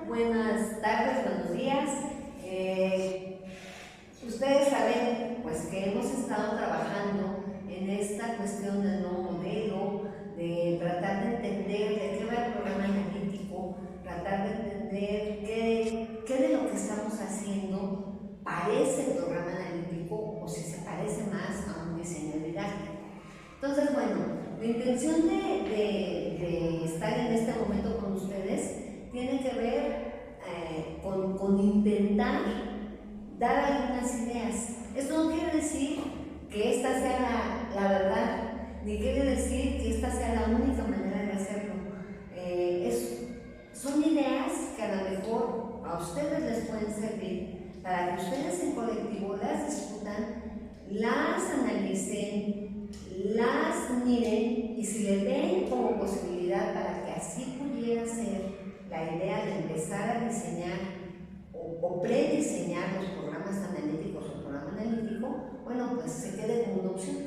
Buenas tardes, buenos días. Ustedes saben pues que hemos estado trabajando en esta cuestión del nuevo modelo, de tratar de entender de qué va el programa analítico, tratar de entender qué de lo que estamos haciendo parece el programa analítico o si se parece más a un diseño didáctico. Entonces, bueno, la intención de estar en este momento con ustedes tiene que ver con intentar dar algunas ideas. Esto no quiere decir que esta sea la verdad, ni quiere decir que esta sea la única manera de hacerlo. Son ideas que a lo mejor a ustedes les pueden servir para que ustedes en colectivo las discutan, las analicen, las miren y si le ven como posibilidad para que así pudiera ser la idea de empezar a diseñar o prediseñar los programas analíticos o programa analítico, bueno, pues se quede como una opción.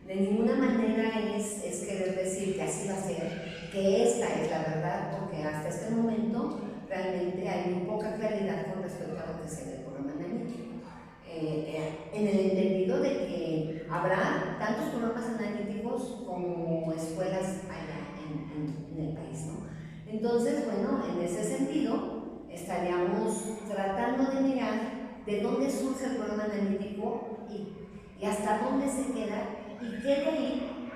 De ninguna manera es querer decir que así va a ser, que esta es la verdad, porque hasta este momento realmente hay muy poca claridad con respecto a lo que será el programa analítico. En el entendido de que habrá tantos programas analíticos como escuelas allá en el país, ¿no? Entonces, bueno, en ese sentido, estaríamos tratando de mirar de dónde surge el programa analítico y hasta dónde se queda y qué de ahí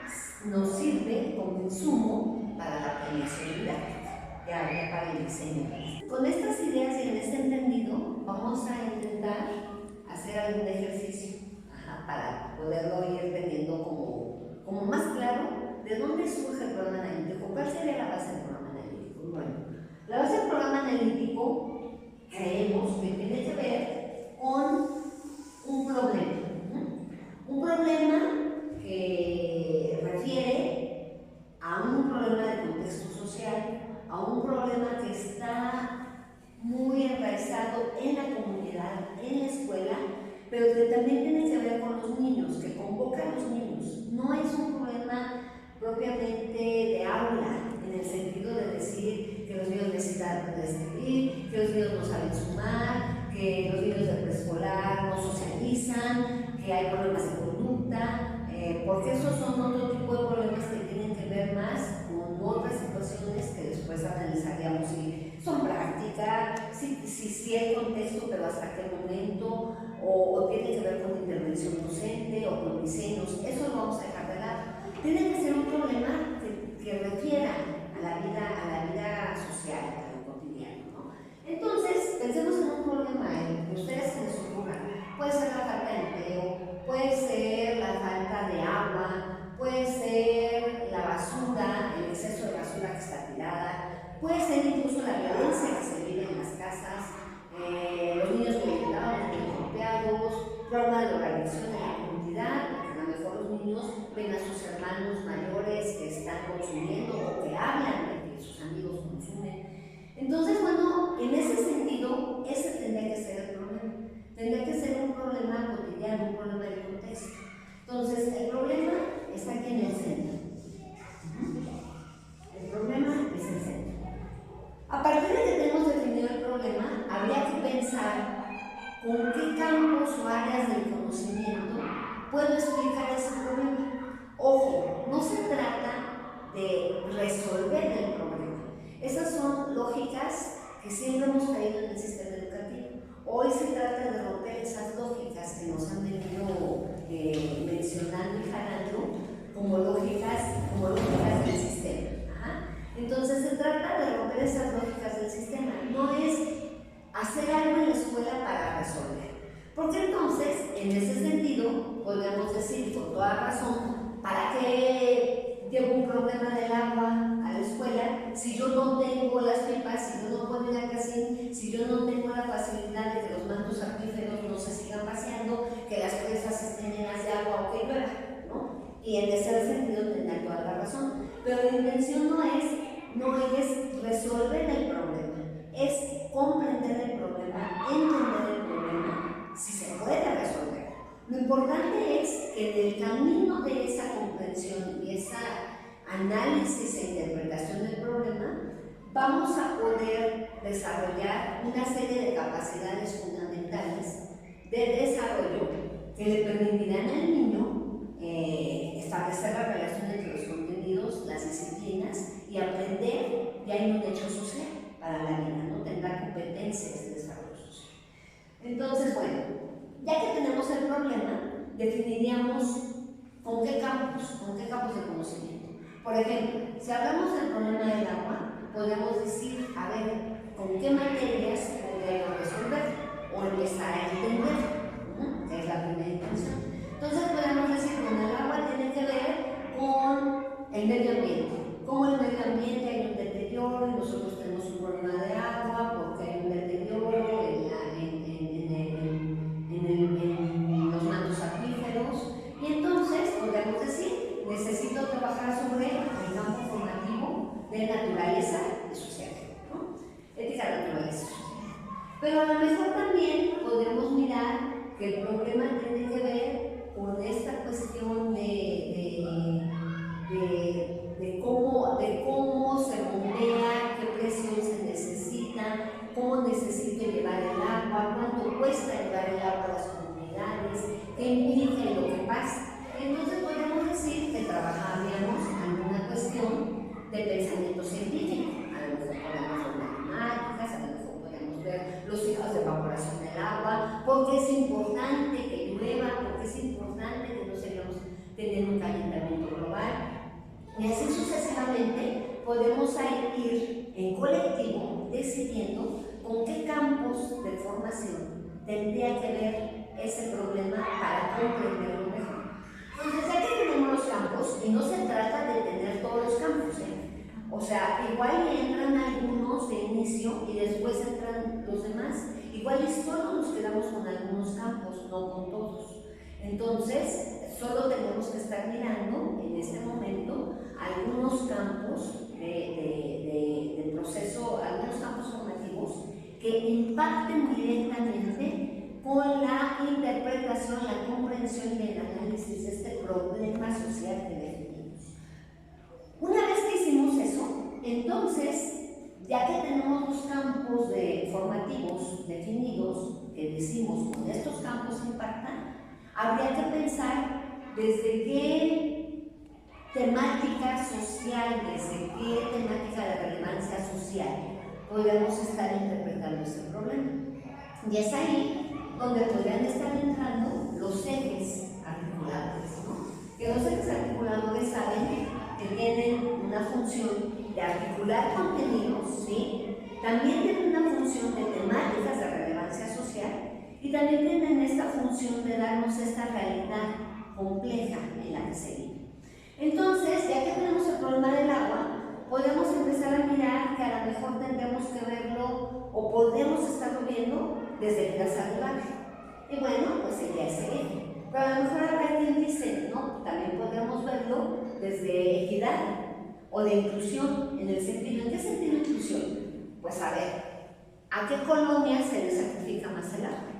nos sirve como insumo para la planeación didáctica, ya para el diseño. Con estas ideas y en este entendido, vamos a intentar hacer algún ejercicio para poderlo ir teniendo como más claro de dónde surge el programa analítico, cuál sería la base del programa analítico. Bueno, la base del programa analítico creemos que tiene que ver con un problema que refiere a un problema de contexto social, a un problema que está muy enraizado en la comunidad, en la escuela, pero que también tiene que ver con los niños, que convoca a los niños. No es un problema propiamente de aula, en el sentido de decir que los niños necesitan aprender a escribir, que los niños no saben sumar, que los niños de preescolar no socializan, que hay problemas de conducta, porque esos son otro tipo de problemas que tienen que ver más con otras situaciones que después analizaríamos si son prácticas, si hay contexto, pero hasta qué momento, o tiene que ver con intervención docente o con diseños. Eso lo vamos a dejar de lado. Tiene que ser un problema que refiera a la vida social, a lo cotidiano, ¿no? Entonces, pensemos en un problema que ustedes se les ocurra. Puede ser la falta de empleo, puede ser la falta de agua, puede ser la basura, el exceso de basura que está tirada, puede ser incluso la violencia que se vive en las casas, los niños violentados, los niños golpeados, problemas de organización de la comunidad, porque a lo mejor los niños ven a sus hermanos mayores que están consumiendo o que hablan de que sus amigos consumen. Entonces, bueno, en ese sentido, ese tendría que ser el problema. Tendría que ser un problema cotidiano, un problema de contexto. Entonces, el problema está aquí en el centro. El problema es el centro. A partir de que tenemos definido el problema, habría que pensar con qué campos o áreas del conocimiento puedo explicar ese problema. Ojo, no se trata de resolver el problema. Esas son lógicas que siempre hemos caído en el sistema educativo. Hoy se trata de romper esas lógicas que nos han venido mencionando y jalando como lógicas del sistema. Entonces se trata de romper esas lógicas del sistema. No es hacer algo en la escuela para resolver. Porque entonces, en ese sentido, podríamos decir con toda razón, ¿para qué llevo un problema del agua a la escuela si yo no tengo las pipas, si yo no puedo ir a casín, si yo no tengo la facilidad de que los mantos acuíferos no se sigan vaciando, que las presas estén llenas de agua o que llueva, ¿no? Y en ese sentido tendrá toda la razón. Pero la intención no es resolver el problema, es comprender el problema, entender el problema, si se puede resolver. Lo importante es que en el camino de esa comprensión y esa análisis e interpretación del problema vamos a poder desarrollar una serie de capacidades fundamentales de desarrollo que le permitirán al niño establecer la relación entre los contenidos, las disciplinas y aprender ya en un hecho social para la vida, ¿no? Tendrá competencias de desarrollo social. Entonces, bueno, ya que tenemos el problema, definiríamos con qué campos de conocimiento. Por ejemplo, si hablamos del problema del agua, podemos decir, a ver, ¿con qué materias podríamos resolver o empezar a entender? Que es la primera intención. Entonces podemos decir, bueno, el agua tiene que ver con el medio ambiente. Como el medio ambiente hay un deterioro, y nosotros tenemos un problema de agua porque hay un deterioro en los mantos acuíferos. Y entonces podemos decir, necesito trabajar sobre el campo formativo de naturaleza y social, ¿no? Ética, naturaleza y social. Pero a lo mejor también podemos mirar que el problema tiene que ver con esta cuestión de cómo se bombea, qué presión se necesita, cómo necesito llevar el agua, cuánto cuesta llevar el agua a las comunidades, qué implica lo que pasa. Entonces podemos decir que trabajaríamos en una cuestión de pensamiento científico. A lo mejor podemos ver matemáticas, a lo mejor podemos ver los ciclos de evaporación del agua, por qué es importante que llueva, por qué es importante que no sigamos teniendo un calentamiento global. Y así sucesivamente podemos ir en colectivo decidiendo con qué campos de formación tendría que ver ese problema para comprenderlo mejor. Entonces, ya que tenemos los campos, y no se trata de tener todos los campos, o sea, igual entran algunos de inicio y después entran los demás. Igual y solo nos quedamos con algunos campos, no con todos. Entonces, solo tenemos que estar mirando en este momento algunos campos del proceso, algunos campos formativos que impacten directamente con la interpretación, la comprensión y el análisis de este problema social que definimos. Una vez que hicimos eso, entonces, ya que tenemos los campos formativos definidos, que decimos con estos campos impactan, habría que pensar desde qué temática social, desde qué temática de relevancia social podemos estar interpretando este problema. Y es ahí donde podrían estar entrando los ejes articuladores, ¿no? Que los ejes articuladores saben que tienen una función de articular contenidos, ¿sí? También tienen una función de temáticas de relevancia social y también tienen esta función de darnos esta realidad compleja en la que se vive. Entonces, ya que tenemos el problema del agua, podemos empezar a mirar que a lo mejor tendremos que verlo o podemos estarlo viendo desde vida saludable. Y bueno, pues sería ese eje. Pero a lo mejor habrá quien dice, no, también podemos verlo desde equidad o de inclusión, en el sentido, ¿en qué sentido inclusión? Pues a ver, ¿a qué colonias se les sacrifica más el agua?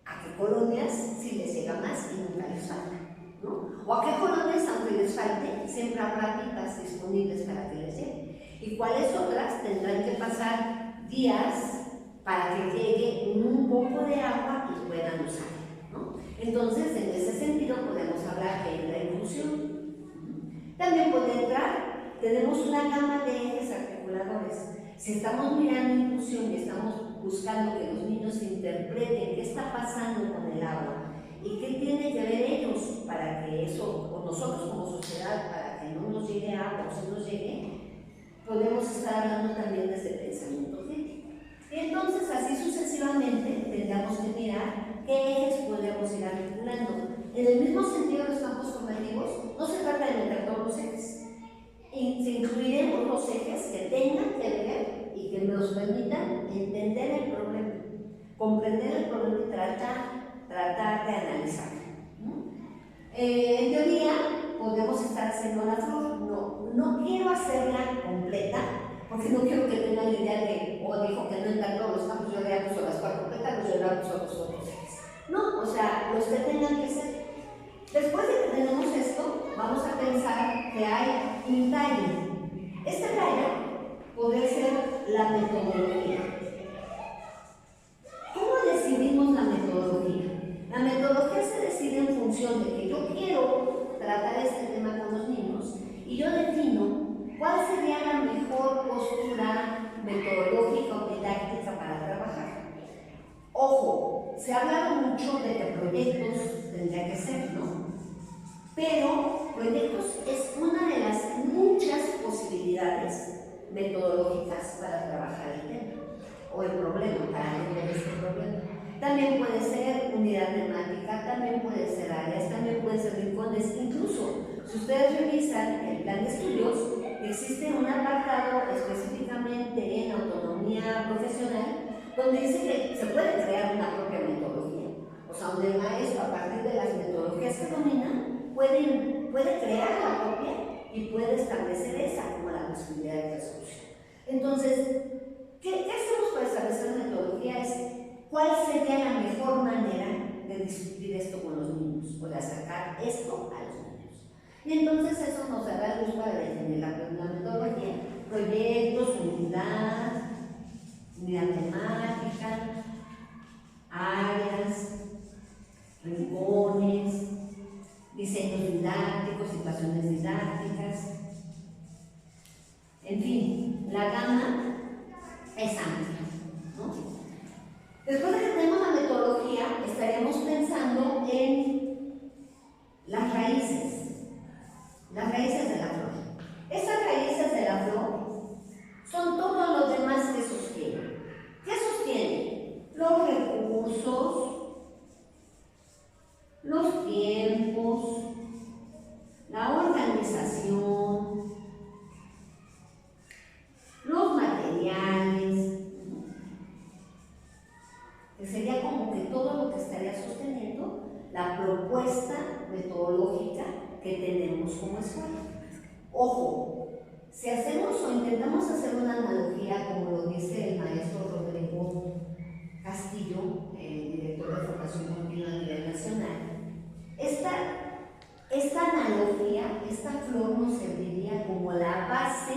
¿A qué colonias si les llega más y nunca les falta? ¿No? ¿O a qué colonias, aunque les falte, siempre habrá pipas disponibles para que les llegue? ¿Y cuáles otras tendrán que pasar días para que llegue un poco de agua y puedan usarla, ¿no? Entonces, en ese sentido podemos hablar de la inclusión. También puede entrar, tenemos una gama de ejes articuladores. Si estamos mirando inclusión y estamos buscando que los niños interpreten qué está pasando con el agua y qué tiene que ver ellos para que eso, o nosotros como sociedad, para que no nos llegue agua o se nos llegue, podemos estar hablando también desde el pensamiento crítico. Y entonces, así sucesivamente, tendríamos que mirar qué ejes podemos ir articulando. En el mismo sentido de los campos formativos, no se trata de meter todos los ejes. Incluiremos los ejes que tengan que ver y que nos permitan entender el problema, comprender el problema y tratar de analizarlo. En teoría, podemos estar haciendo la flor. No quiero hacerla completa, porque no quiero que tengan la idea de, dijo que no entran todos los campos, yo ya puso las cuatro completas, yo ya puso los otros ejes. No, o sea, los que tengan que ser. Después de que tenemos esto, vamos a pensar que hay un tallo. Este tallo poder ser la metodología. ¿Cómo decidimos la metodología? La metodología se decide en función de que yo quiero tratar este tema con los niños y yo defino cuál sería la mejor postura metodológica o didáctica para trabajar. Ojo, se ha hablado mucho de que proyectos tendría que ser, ¿no? Pero proyectos es una de las muchas posibilidades metodológicas para trabajar el tema o el problema, para resolver este problema. También puede ser unidad temática, también puede ser áreas, también puede ser rincones. Incluso, si ustedes revisan el plan de estudios, existe un apartado específicamente en autonomía profesional donde dice que se puede crear una propia metodología. O sea, donde el maestro, a partir de las metodologías que domina, puede crear la propia y puede establecer esa como la posibilidad de resolución. Entonces, ¿qué hacemos para establecer la metodología? Es cuál sería la mejor manera de discutir esto con los niños o de acercar esto a los niños. Y entonces eso nos dará luz para definir la metodología. Proyectos, unidad temática, áreas, rincones, diseños didácticos, situaciones didácticas. En fin, la gama es amplia, ¿no? Después de que tenemos la metodología, estaríamos pensando en las raíces de la flor. Estas raíces de la flor son todos los demás que sostienen. ¿Qué sostienen? Los recursos, los tiempos, la organización, los materiales, que sería como que todo lo que estaría sosteniendo la propuesta metodológica que tenemos como escuela. Ojo, si hacemos o intentamos hacer una analogía, como lo dice el maestro Rodrigo Castillo, el director de formación continua a nivel nacional, esta analogía, esta flor nos serviría como la base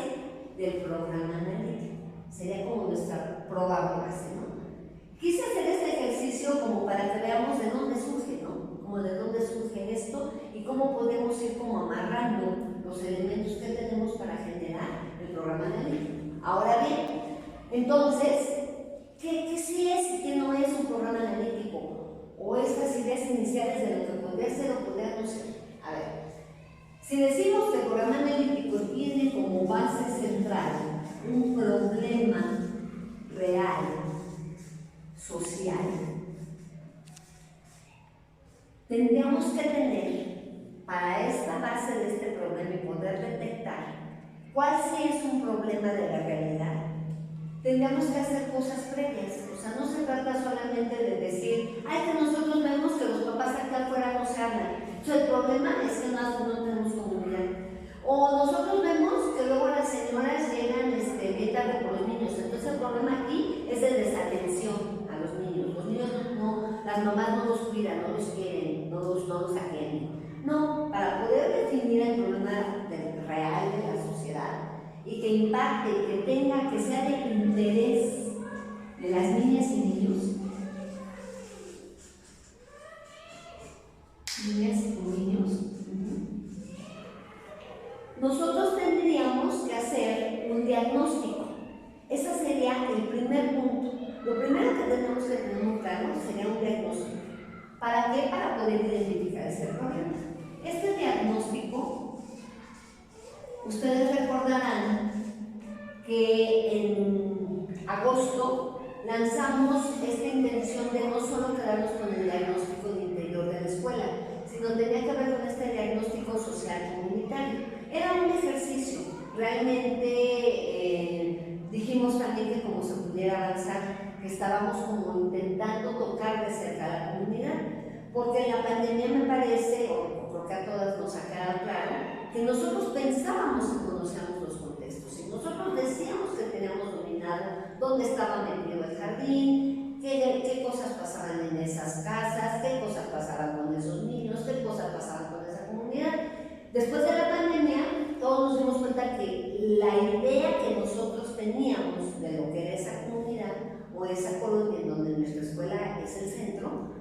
del programa analítico. Sería como nuestra probable base, ¿no? Quise hacer este ejercicio como para que veamos de dónde surge, ¿no? Como de dónde surge esto y cómo podemos ir como amarrando los elementos que tenemos para generar el programa analítico. Ahora bien, entonces, ¿qué sí es y qué no es un programa analítico? O estas ideas iniciales de lo que podría ser o podría no ser. A ver, si decimos que el programa analítico tiene como base central un problema real, social, tendríamos que tener para esta base de este problema y poder detectar cuál sí es un problema de la realidad. Tendríamos que hacer cosas previas. O sea, no se trata solamente de decir, ay, que nosotros vemos que los papás aquí afuera no se hablan. O sea, el problema es que no tenemos comunidad. O nosotros vemos que luego las señoras llegan bien tarde por los niños. Entonces el problema aquí es de desatención a los niños. Los niños las mamás no los cuidan, no los quieren, no los atienden. No, para poder definir el problema real de la sociedad y que impacte y que tenga, que sea de interés de las niñas y niños, nosotros tendríamos que hacer un diagnóstico. Ese sería el primer punto. Lo primero que tenemos que tener muy claro sería un diagnóstico. ¿Para qué? Para poder identificar ese problema. Este diagnóstico, ustedes recordarán que en agosto lanzamos esta intención de no solo quedarnos con el diagnóstico del interior de la escuela, sino tenía que ver con este diagnóstico social comunitario. Era un ejercicio, realmente dijimos también que como se pudiera avanzar, que estábamos como intentando tocar de cerca a la comunidad, porque en la pandemia me parece, o creo que a todas nos ha quedado claro, que nosotros pensábamos que conocíamos los contextos y nosotros decíamos que teníamos dominado dónde estaba metido el jardín, qué cosas pasaban en esas casas, qué cosas pasaban con esos niños, qué cosas pasaban con esa comunidad. Después de la pandemia, todos nos dimos cuenta que la idea que nosotros teníamos de lo que era esa comunidad o esa colonia en donde nuestra escuela es el centro,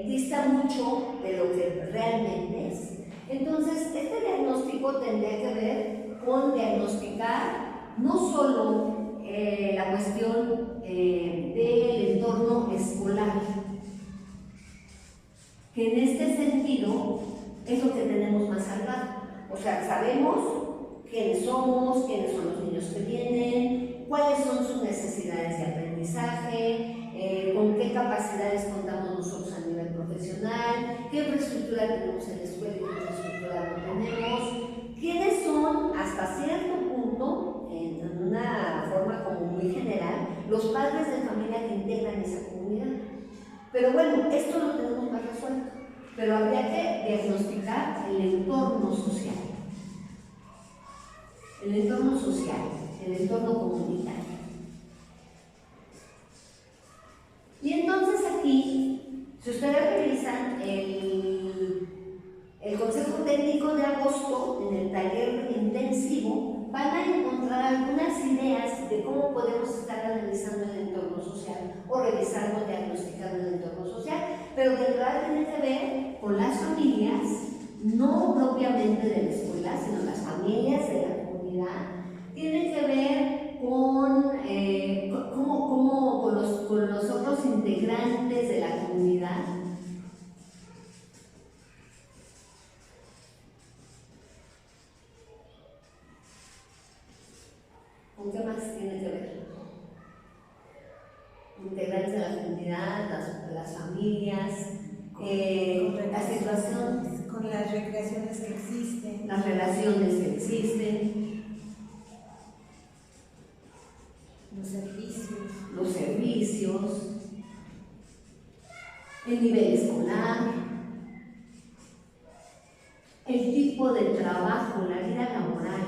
dista mucho de lo que realmente es. Entonces, este diagnóstico tendría que ver con diagnosticar no solo la cuestión del entorno escolar, que en este sentido es lo que tenemos más salvado. O sea, sabemos quiénes somos, quiénes son los niños que vienen, cuáles son sus necesidades de aprendizaje, con qué capacidades contamos nosotros a nivel profesional, qué infraestructura tenemos en la escuela y qué infraestructura no tenemos, quiénes son, hasta cierto punto, en una forma como muy general, los padres de familia que integran esa comunidad. Pero bueno, esto lo tenemos más resuelto, pero habría que diagnosticar el entorno social. El entorno social, el entorno comunitario. Y entonces aquí, si ustedes revisan el Consejo Técnico de agosto, en el taller intensivo, van a encontrar algunas ideas de cómo podemos estar analizando el entorno social o revisando, diagnosticando el entorno social, pero que en realidad tiene que ver con las familias, no propiamente de la escuela, sino las familias de la comunidad, tiene que ver con, con los otros integrantes de la comunidad. ¿Con qué más tiene que ver? Integrantes de la comunidad, las familias, la situación, con las recreaciones que existen, las relaciones que existen, los servicios, el nivel escolar, el tipo de trabajo, la vida laboral.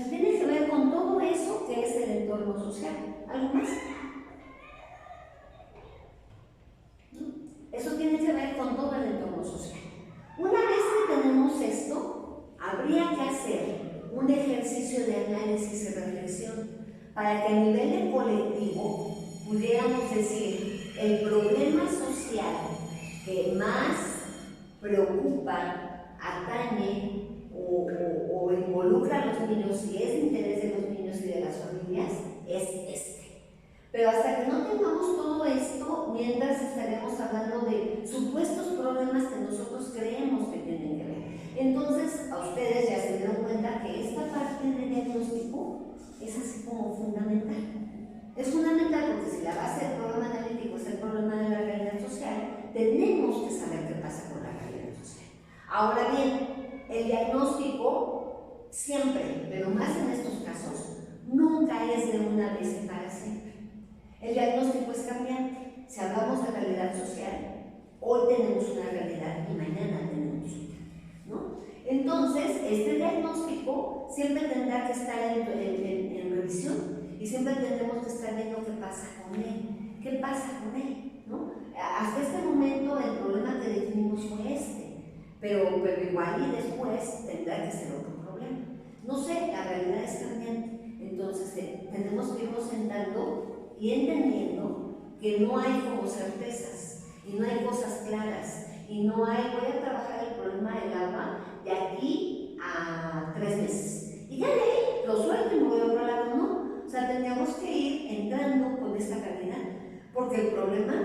Tiene que ver con todo eso que es el entorno social. ¿Algo más? ¿No? Eso tiene que ver con todo el entorno social. Una vez que tenemos esto, habría que hacer un ejercicio de análisis y reflexión para que a nivel de colectivo pudiéramos decir el problema social que más preocupa, atañe o involucra a los niños y es de interés de los niños y de las familias es este. Pero hasta que no tengamos todo esto, mientras estaremos hablando de supuestos problemas que nosotros creemos que tienen que ver. Entonces, a ustedes ya se dieron cuenta que esta parte de diagnóstico es así como fundamental. Es fundamental porque si la base del problema analítico es el problema de la realidad social, tenemos que saber qué pasa con la realidad social. Ahora bien, el diagnóstico siempre, pero más en estos casos, nunca es de una vez y para siempre. El diagnóstico es cambiante. Si hablamos de realidad social, hoy tenemos una realidad y mañana tenemos otra, ¿no? Entonces, este diagnóstico siempre tendrá que estar en revisión y siempre tendremos que estar viendo qué pasa con él. ¿Qué pasa con él? ¿No? Hasta este momento el problema que definimos fue este, pero igual y después tendrá que ser otro problema. No sé, la realidad es cambiante. Entonces, tenemos que irnos sentando y entendiendo que no hay como certezas y no hay cosas claras y no hay, voy a trabajar el problema del agua de aquí a 3 meses y ya de ahí lo suelto y me voy a otro lado. No, o sea, tendríamos que ir entrando con esta calidad, porque el problema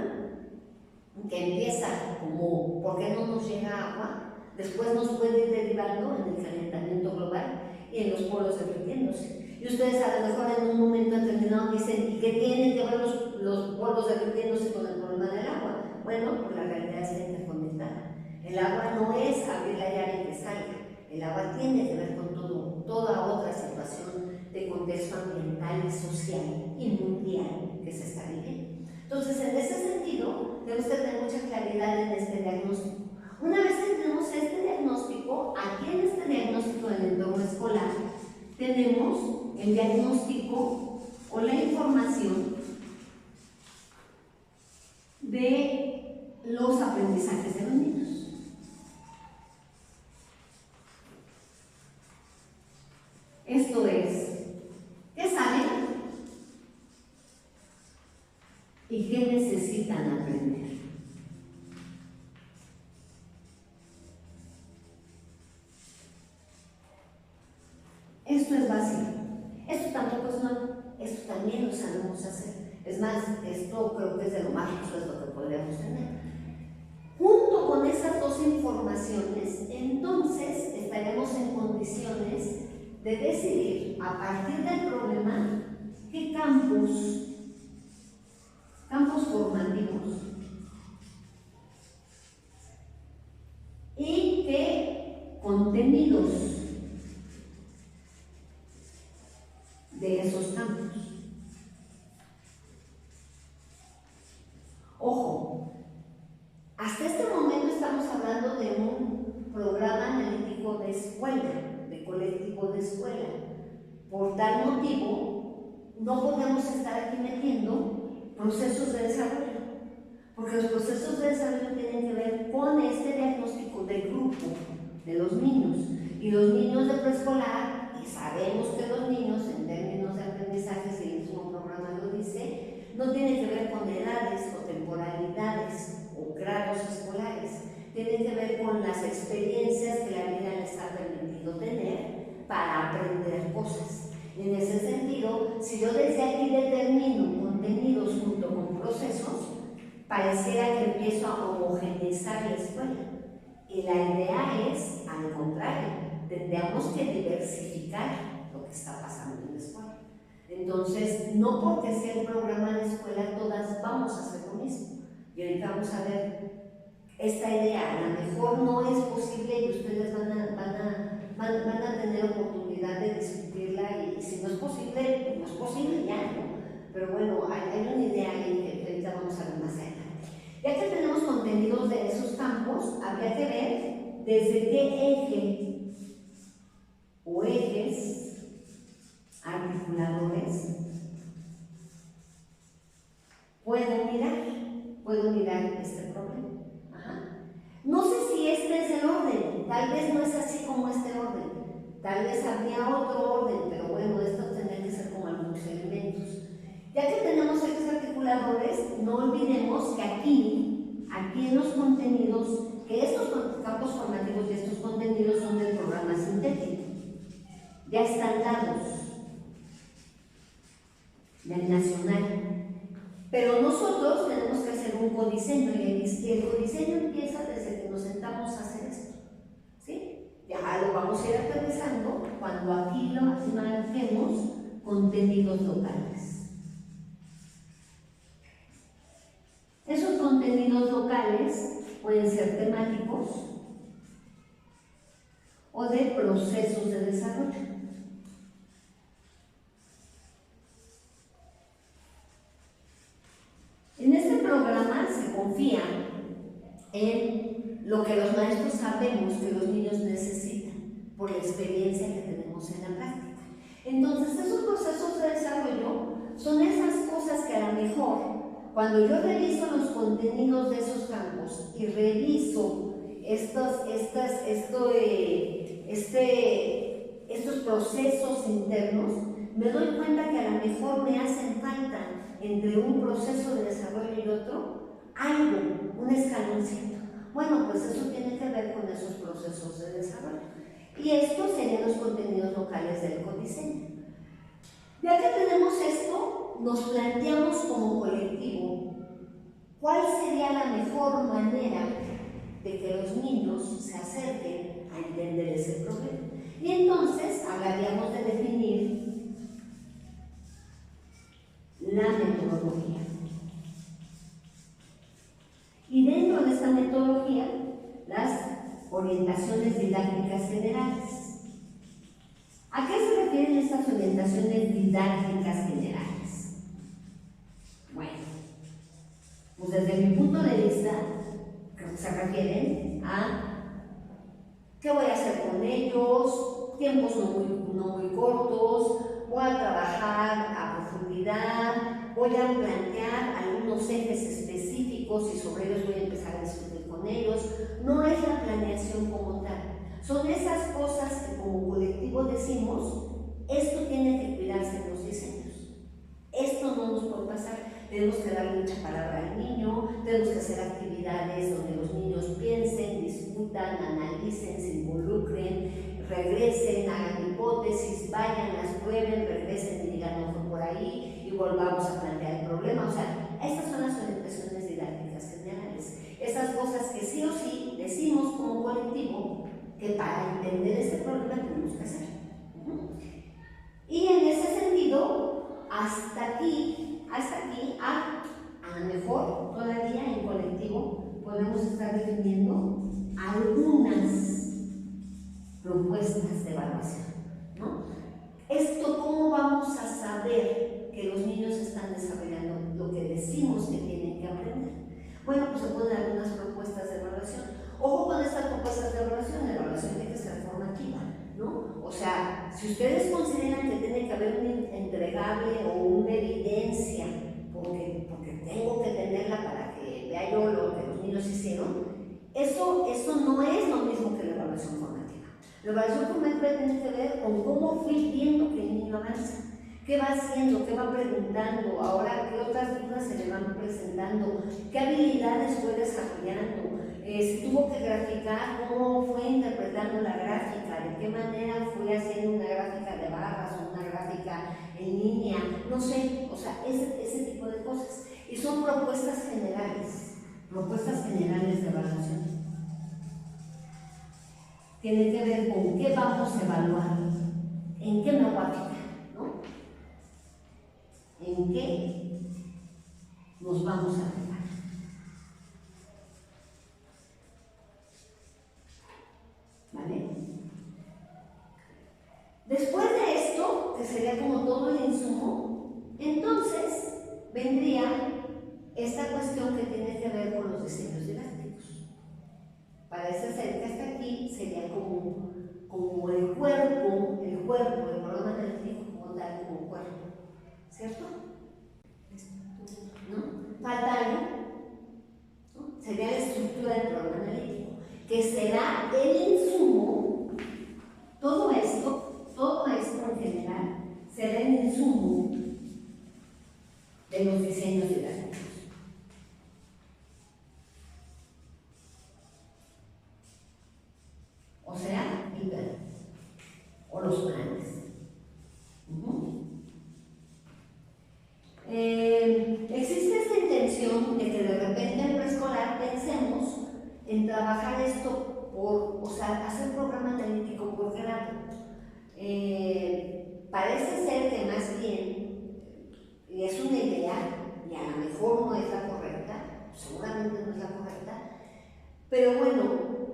que empieza como ¿por qué no nos llega agua? Después nos puede ir derivando en el calentamiento global y en los polos derritiéndose. Y ustedes a lo mejor en un momento determinado dicen, ¿y qué tienen que ver los polos derritiéndose con el problema del agua? Bueno, pues la realidad está interconectada. El agua no es abrir la llave y que salga. El agua tiene que ver con toda otra situación de contexto ambiental, social y mundial que se está viviendo. Entonces, en ese sentido, debemos tener mucha claridad en este diagnóstico. Una vez que tenemos este diagnóstico, aquí en este diagnóstico del entorno escolar, tenemos el diagnóstico o la información de los aprendizajes de los niños. necesitan aprender. Esto es básico. Esto tampoco es nuevo. Esto también lo sabemos hacer. Es más, esto creo que es de lo más justo que podríamos tener. Junto con esas dos informaciones, entonces estaremos en condiciones de decidir a partir del problema qué campos formativos y qué contenidos de esos campos. Ojo, hasta este momento estamos hablando de un programa analítico de escuela, de colectivo de escuela. Por tal motivo, no podemos estar aquí metiendo procesos de desarrollo, porque los procesos de desarrollo tienen que ver con este diagnóstico del grupo de los niños. Y los niños de preescolar, y sabemos que los niños, en términos de aprendizaje, si el mismo programa lo dice, no tiene que ver con edades o temporalidades o grados escolares, tiene que ver con las experiencias que la vida les ha permitido tener para aprender cosas. En ese sentido, si yo desde aquí determino contenidos junto con procesos, pareciera que empiezo a homogeneizar la escuela. Y la idea es, al contrario, tendríamos que diversificar lo que está pasando en la escuela. Entonces, no porque sea el programa de escuela, todas vamos a hacer lo mismo. Y ahorita vamos a ver esta idea, a lo mejor no es posible y ustedes van a tener oportunidad de discutirla y si no es posible, pues no es posible ya, ¿no? Pero bueno, hay una idea ahí que ahorita vamos a ver más adelante. Ya que tenemos contenidos de esos campos, habría que ver desde qué eje o ejes articuladores puedo mirar este problema. No sé si este es el orden, tal vez no es así como este orden, tal vez habría otro orden, pero bueno, esto tendría que ser como algunos elementos. Ya que tenemos ejes articuladores, no olvidemos que aquí en los contenidos, que estos campos formativos y estos contenidos son del programa sintético, ya están dados del nacional. Pero nosotros tenemos que hacer un codiseño y el codiseño empieza desde que nos sentamos a hacer esto, ¿sí? Ya lo vamos a ir aterrizando cuando aquí lo marquemos contenidos locales. Esos contenidos locales pueden ser temáticos o de procesos de desarrollo. En este programa se confía en lo que los maestros sabemos que los niños necesitan por la experiencia que tenemos en la práctica. Entonces, esos procesos de desarrollo son esas cosas que a lo mejor, cuando yo reviso los contenidos de esos campos y reviso estos procesos internos, me doy cuenta que a lo mejor me hacen falta entre un proceso de desarrollo y otro, algo, un escaloncito. Bueno, pues eso tiene que ver con esos procesos de desarrollo. Y estos serían los contenidos locales del codiseño. Ya que tenemos esto, nos planteamos como colectivo cuál sería la mejor manera de que los niños se acerquen a entender ese problema. Y entonces hablaríamos de definir la metodología. Y dentro de esta metodología, las orientaciones didácticas generales. ¿A qué se refieren estas orientaciones didácticas generales? Bueno, pues desde mi punto de vista, creo que se refieren a qué voy a hacer con ellos, tiempos no muy cortos, voy a trabajar a profundidad, voy a plantear algunos ejes específicos y sobre ellos voy a empezar a discutir con ellos. No es la planeación como tal, son esas cosas que como colectivo decimos, esto tiene que cuidarse en los diseños, esto no nos puede pasar. tenemos que darle mucha palabra al niño, tenemos que hacer actividades donde los niños piensen, discutan, analicen, se involucren, regresen, hagan hipótesis, vayan, las prueben, regresen y digan no fue por ahí y volvamos a plantear el problema. O sea, estas son las orientaciones didácticas generales. Esas cosas que sí o sí decimos como colectivo que para entender este problema tenemos que hacer. Y en ese sentido, hasta aquí, a lo mejor todavía en colectivo podemos estar definiendo algunas propuestas de evaluación, ¿no? Esto, ¿cómo vamos a saber que los niños están desarrollando lo que decimos que tienen que aprender? Bueno, pues se ponen algunas propuestas de evaluación. Ojo con estas propuestas de evaluación, la evaluación tiene que ser formativa, ¿no? O sea, si ustedes consideran que tiene que haber un entregable o una evidencia, porque tengo que tenerla para que vea yo lo que los niños hicieron, eso no es lo mismo que la evaluación formativa. La evaluación formativa tiene que ver con cómo fui viendo que el niño avanza. ¿Qué va haciendo? ¿Qué va preguntando? Ahora, ¿qué otras dudas se le van presentando? ¿Qué habilidades fue desarrollando? Si tuvo que graficar, ¿cómo fue interpretando la gráfica? ¿De qué manera fue haciendo una gráfica de barras o una gráfica en línea? No sé, o sea, ese tipo de cosas. Y son propuestas generales de evaluación. Tiene que ver con qué vamos a evaluar, en qué me voy a fijar, ¿no? ¿En qué nos vamos a fijar? ¿Vale? Después de esto, que sería como todo el insumo, entonces vendría esta cuestión que tiene que ver con los diseños didácticos. Parece ser que hasta aquí sería como el cuerpo, el programa analítico como tal, como cuerpo, ¿cierto? ¿No? Falta algo, ¿no? Sería la estructura del programa analítico, que será el insumo. Todo esto en general será el insumo de los diseños didácticos. O sea, el plan, o los planes. Existe esta intención de que de repente en preescolar pensemos en trabajar esto o sea, hacer programa analítico por grado. Parece ser que más bien es una idea, y a lo mejor no es la correcta, seguramente no es la correcta, pero bueno,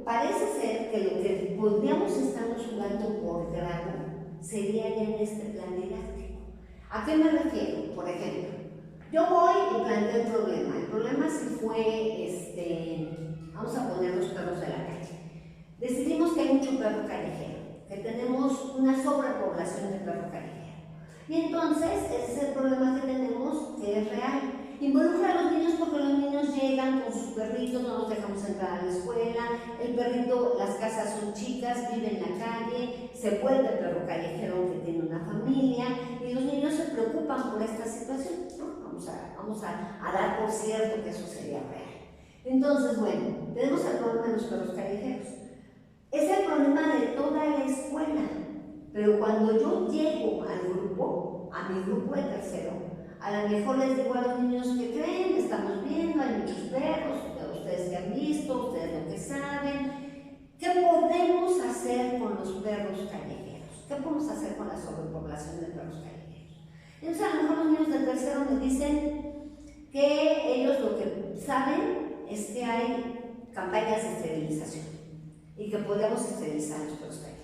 parece ser que lo que podríamos estar jugando por grado sería ya en este plan didáctico. ¿A qué me refiero? Por ejemplo, yo voy y planteo el problema. El problema sí fue, vamos a poner los perros de la calle. Decidimos que hay mucho perro callejero, que tenemos una sobrepoblación de perro callejero. Y entonces, ese es el problema que tenemos, que es real. Involucra a los niños porque los niños llegan con sus perritos, no los dejamos entrar a la escuela, el perrito, las casas son chicas, vive en la calle, se vuelve perro callejero que tiene una familia y los niños se preocupan por esta situación, ¿no? Vamos a dar por cierto que eso sería real. Entonces, bueno, tenemos el problema de los perros callejeros. Es el problema de toda la escuela, pero cuando yo llego al grupo, a mi grupo de tercero, a lo mejor les digo a los niños que creen, estamos viendo, hay muchos perros, ustedes que han visto, ustedes lo que saben. ¿Qué podemos hacer con los perros callejeros? ¿Qué podemos hacer con la sobrepoblación de perros callejeros? Entonces a lo mejor los niños de tercero me dicen que ellos lo que saben es que hay campañas de esterilización y que podemos esterilizar los perros callejeros.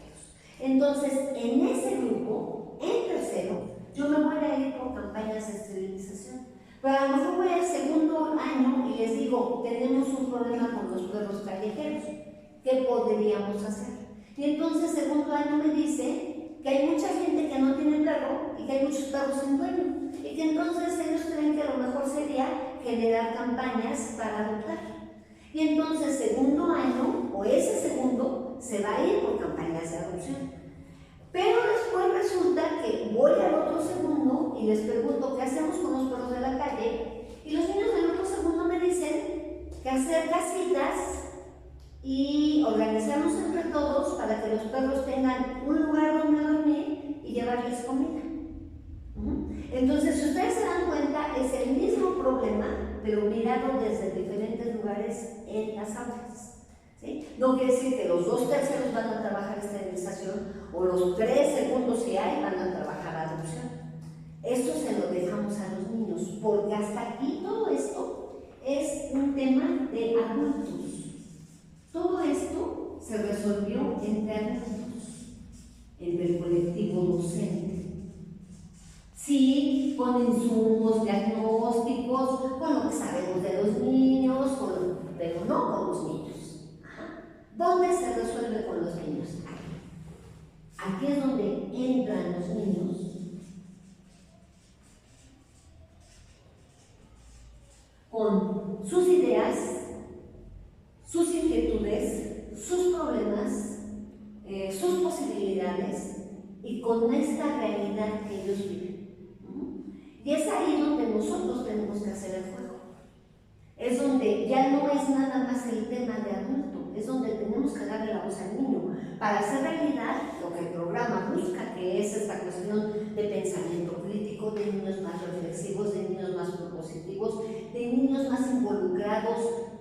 Entonces, en ese grupo, en tercero, yo me voy a ir por campañas de esterilización. Pero a lo mejor voy al segundo año y les digo, tenemos un problema con los perros callejeros. ¿Qué podríamos hacer? Y entonces, segundo año me dice que hay mucha gente que no tiene perro y que hay muchos perros sin dueño. Y que entonces ellos creen que a lo mejor sería generar campañas para adoptar. Y entonces, segundo año, o ese segundo, se va a ir por campañas de adopción. Pero después resulta que voy al otro segundo y les pregunto, ¿qué hacemos con los perros de la calle? Y los niños del grupo segundo me dicen que hacer casitas y organizarnos entre todos para que los perros tengan un lugar donde dormir y llevarles comida. Entonces, si ustedes se dan cuenta, es el mismo problema, pero mirado desde diferentes lugares en las aulas. ¿Sí? No quiere decir que los 2/3 van a trabajar esterilización o los 3 segundos si hay van a trabajar adopción. Esto se lo dejamos a los niños, porque hasta aquí todo esto es un tema de adultos. Todo esto se resolvió entre adultos, entre el colectivo docente. Sí, con insumos diagnósticos, con lo que sabemos de los niños, pero no con los niños. ¿Dónde se resuelve con los niños? Aquí es donde entran los niños. Con sus ideas, sus inquietudes, sus problemas, sus posibilidades y con esta realidad que ellos viven. Y es ahí donde nosotros tenemos que hacer el juego. Es donde ya no es nada más el tema de adulto, es donde tenemos que darle la voz al niño para hacer realidad lo que el programa busca, que es esta cuestión de pensamiento crítico, de niños más reflexivos, de niños más propositivos, de niños más involucrados,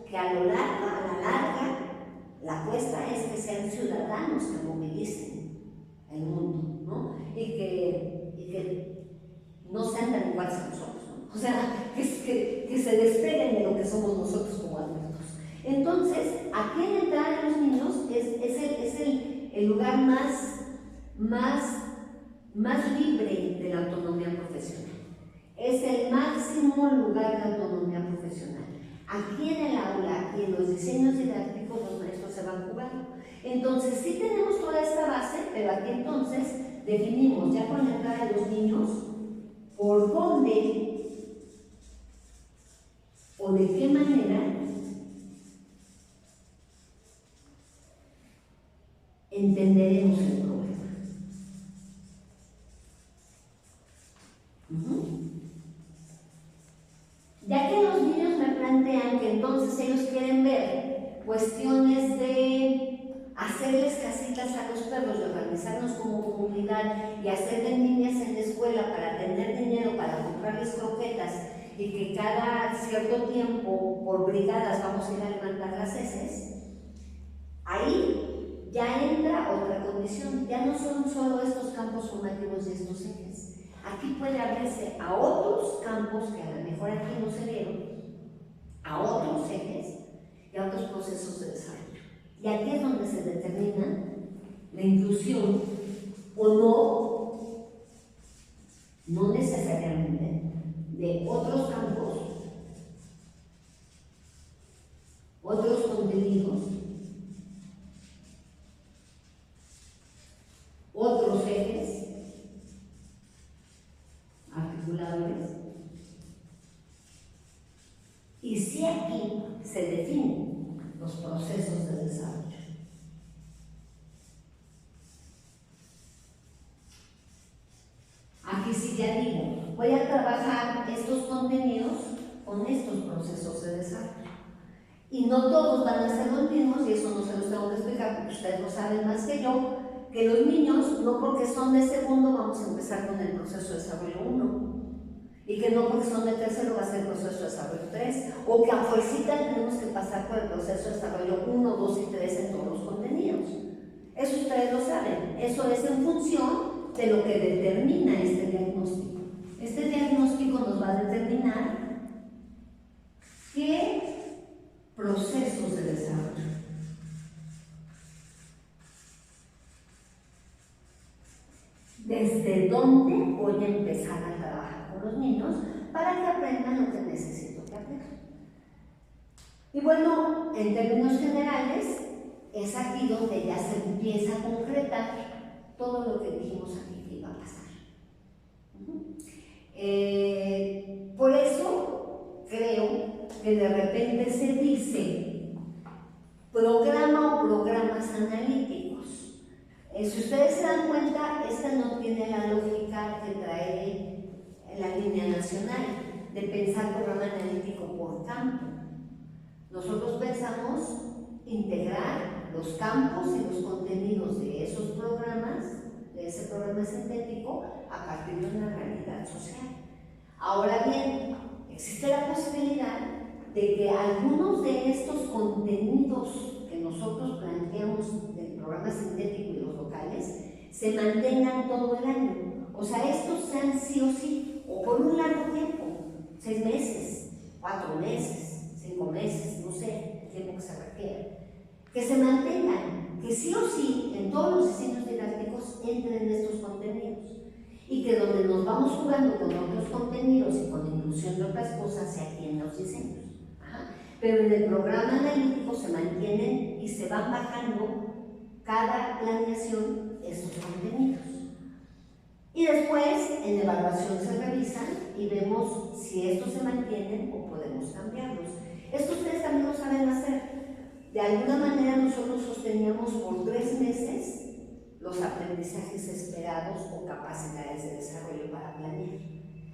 que a la larga, la apuesta es que sean ciudadanos que movilicen el mundo, ¿no? Y que no sean tan iguales a nosotros, ¿no? O sea, que se despeguen de lo que somos nosotros como adultos. Entonces, aquí en entrar a los niños es el lugar más libre de la autonomía profesional. Es el máximo lugar de autonomía profesional. Aquí en el aula y en los diseños didácticos los maestros se van jugando. Entonces, sí tenemos toda esta base, pero aquí entonces definimos ya con la entrada de los niños por dónde o de qué manera entenderemos el problema. Ya que los niños me plantean que entonces ellos quieren ver cuestiones de hacerles casitas a los perros y organizarnos como comunidad y hacerles niñas en la escuela para tener dinero para comprarles croquetas y que cada cierto tiempo por brigadas vamos a ir a levantar las heces, ahí ya entra otra condición. Ya no son solo estos campos formativos y estos ejes. Aquí puede abrirse a otros campos que a lo mejor aquí no se vieron, a otros ejes y a otros procesos de desarrollo. Y aquí es donde se determina la inclusión o no necesariamente, de otros campos, otros contenidos, otros ejes articuladores. Y si aquí se definen los procesos de desarrollo. Aquí sí ya digo, voy a trabajar estos contenidos con estos procesos de desarrollo. Y no todos van a ser los mismos, y eso no se los tengo que explicar porque ustedes lo saben más que yo, que los niños, no porque son de segundo, vamos a empezar con el proceso de desarrollo 1. Y que no porque son de tercero va a ser el proceso de desarrollo 3, o que a fuercita tenemos que pasar por el proceso de desarrollo 1, 2 y 3 en todos los contenidos. Eso ustedes lo saben, eso es en función de lo que determina este diagnóstico. Este diagnóstico nos va a determinar qué procesos de desarrollo. ¿Desde dónde voy a empezar a trabajar con los niños para que aprendan lo que necesito que aprendan? Y bueno, en términos generales, es aquí donde ya se empieza a concretar todo lo que dijimos aquí que iba a pasar. Por eso creo que de repente se dice programa o programas analíticos. Si ustedes se dan cuenta, esta no tiene la lógica que trae la línea nacional. de pensar programa analítico por campo. Nosotros pensamos integrar los campos y los contenidos de esos programas, de ese programa sintético, a partir de una realidad social. Ahora bien, existe la posibilidad de que algunos de estos contenidos que nosotros planteamos del programa sintético y los locales se mantengan todo el año. O sea, estos sean sí o sí, o por un largo tiempo, 6 meses, 4 meses, 5 meses, no sé, el tiempo que se requiera. Que se mantengan, que sí o sí en todos los diseños didácticos entren estos contenidos. Y que donde nos vamos jugando con otros contenidos y con inclusión de otras cosas se aquí en los diseños. Pero en el programa analítico se mantienen y se van bajando cada planeación estos contenidos. Y después en evaluación se revisan y vemos si estos se mantienen o podemos cambiarlos. Esto ustedes también lo saben hacer. De alguna manera nosotros sosteníamos por 3 meses los aprendizajes esperados o capacidades de desarrollo para planear.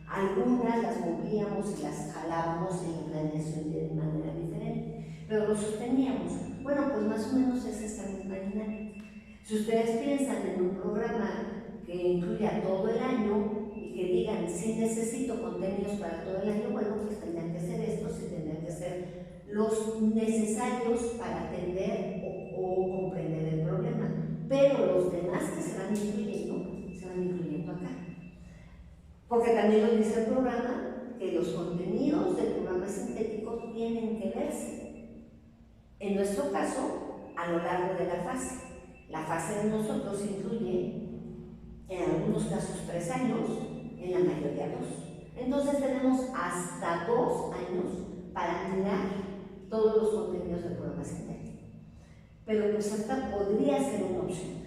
Algunas las movíamos y las jalábamos en la planeación de manera diferente, pero lo sosteníamos. Bueno, pues más o menos es esta misma dinámica. Si ustedes piensan en un programa que incluya todo el año y que digan, si necesito contenidos para todo el año, bueno, pues tendrán que ser estos y tendrán que ser los necesarios para atender o comprender el problema. Pero los demás que se van incluyendo acá. Porque también lo dice el programa, que los contenidos del programa sintético tienen que verse. En nuestro caso, a lo largo de la fase. La fase de nosotros incluye, en algunos casos, 3 años, en la mayoría 2. Entonces tenemos hasta 2 años para mirar todos los contenidos del programa sintético. Pero pues esta podría ser una opción.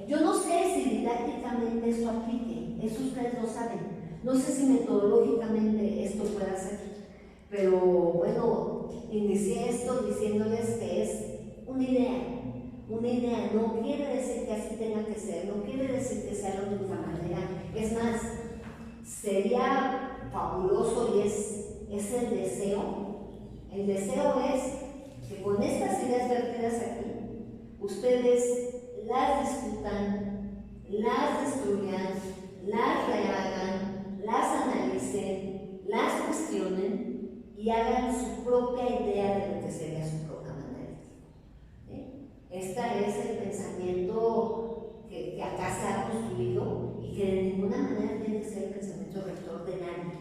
Yo no sé si didácticamente esto aplique, eso ustedes lo saben. No sé si metodológicamente esto pueda ser, pero bueno, inicié esto diciéndoles que es una idea. Una idea no quiere decir que así tenga que ser, no quiere decir que sea la única manera. Es más, sería fabuloso y es el deseo. El deseo es que con estas ideas vertidas aquí, ustedes las discutan, las destruyan, las rehagan, las analicen, las cuestionen y hagan su propia idea de lo que sería su programa analítico. Este es el pensamiento que acá se ha construido y que de ninguna manera tiene que ser el pensamiento rector de nadie,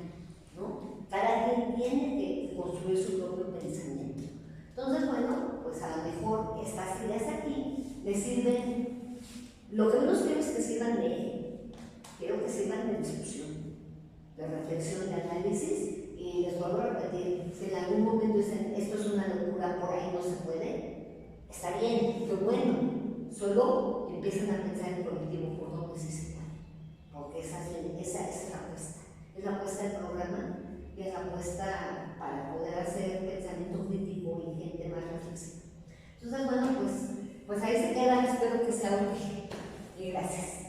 ¿no? Cada quien tiene que construir su propio pensamiento. Entonces, bueno, pues a lo mejor estas ideas aquí les sirven. Lo que menos quiero es que sirvan de eje, quiero que sirvan de discusión, de reflexión, de análisis. Y les vuelvo a repetir, si en algún momento dicen esto es una locura, por ahí no se puede, está bien, qué bueno, solo empiezan a pensar en colectivo por donde sí se puede, porque esa es la apuesta, es la apuesta del programa y es la apuesta para poder hacer pensamiento crítico y gente más reflexiva. Entonces, bueno, pues ahí se queda, espero que sea útil y gracias.